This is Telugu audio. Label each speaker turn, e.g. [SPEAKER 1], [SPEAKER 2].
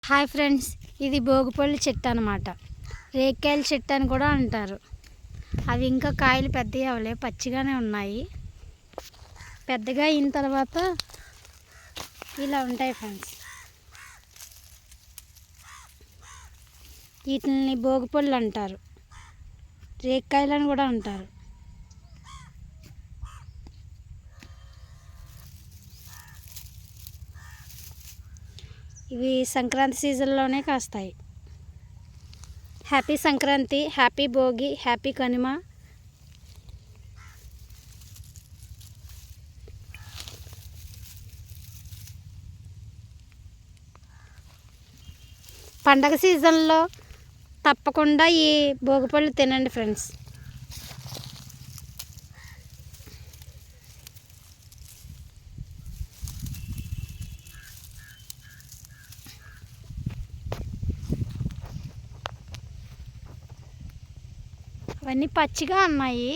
[SPEAKER 1] హాయ్ ఫ్రెండ్స్, ఇది భోగిపళ్ళు చెట్టు అనమాట. రేక్కాయల చెట్టు అని కూడా అంటారు. అవి ఇంకా కాయలు పెద్దగా అవ్వలే, పచ్చిగానే ఉన్నాయి. పెద్దగా అయిన తర్వాత ఇలా ఉంటాయి ఫ్రెండ్స్. వీటిని భోగిపళ్ళు అంటారు, రేక్కాయలు అని కూడా అంటారు. ఇవి సంక్రాంతి సీజన్లోనే కాస్తాయి. Happy Sankranti, happy Bhogi, happy Kanuma. పండగ సీజన్లో తప్పకుండా ఈ భోగిపళ్ళు తినండి ఫ్రెండ్స్. అవన్నీ పచ్చిగా ఉన్నాయి.